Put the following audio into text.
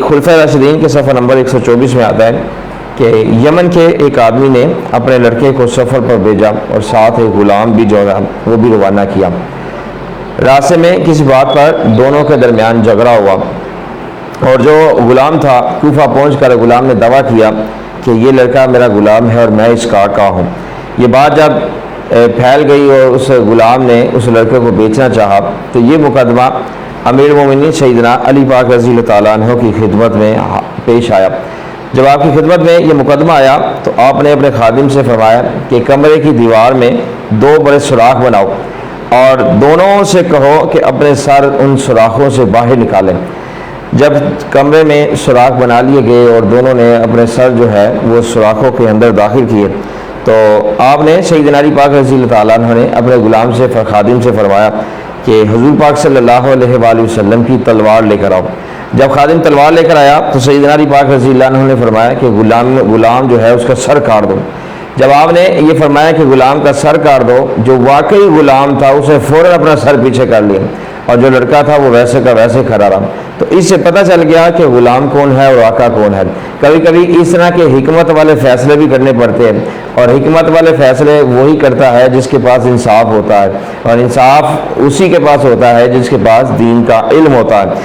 خلفۂ راشدین کے صفحہ نمبر 124 میں آتا ہے کہ یمن کے ایک آدمی نے اپنے لڑکے کو سفر پر بھیجا اور ساتھ ایک غلام بھی جو ہے وہ بھی روانہ کیا۔ راستے میں کسی بات پر دونوں کے درمیان جھگڑا ہوا اور جو غلام تھا کوفہ پہنچ کر غلام نے دعویٰ کیا کہ یہ لڑکا میرا غلام ہے اور میں اس کا آقا ہوں۔ یہ بات جب پھیل گئی اور اس غلام نے اس لڑکے کو بیچنا چاہا تو یہ مقدمہ امیر المومنین سیدنا علی پاک رضی اللہ تعالیٰ عنہ کی خدمت میں پیش آیا۔ جب آپ کی خدمت میں یہ مقدمہ آیا تو آپ نے اپنے خادم سے فرمایا کہ کمرے کی دیوار میں 2 بڑے سوراخ بناؤ اور دونوں سے کہو کہ اپنے سر ان سوراخوں سے باہر نکالیں۔ جب کمرے میں سوراخ بنا لیے گئے اور دونوں نے اپنے سر جو ہے وہ سوراخوں کے اندر داخل کیے تو آپ نے سیدنا علی پاک رضی اللہ تعالیٰ عنہ نے اپنے غلام سے خادم سے فرمایا کہ حضور پاک صلی اللہ علیہ وآلہ وسلم کی تلوار لے کر آؤ۔ جب خادم تلوار لے کر آیا تو سیدنا علی پاک رضی اللہ عنہ نے فرمایا کہ غلام جو ہے اس کا سر کاٹ دو۔ جب آپ نے یہ فرمایا کہ غلام کا سر کاٹ دو، جو واقعی غلام تھا اسے فوراً اپنا سر پیچھے کر لیا اور جو لڑکا تھا وہ ویسے کا ویسے کھڑا رہا۔ تو اس سے پتہ چل گیا کہ غلام کون ہے اور آقا کون ہے۔ کبھی کبھی اس طرح کے حکمت والے فیصلے بھی کرنے پڑتے ہیں اور حکمت والے فیصلے وہی کرتا ہے جس کے پاس انصاف ہوتا ہے اور انصاف اسی کے پاس ہوتا ہے جس کے پاس دین کا علم ہوتا ہے۔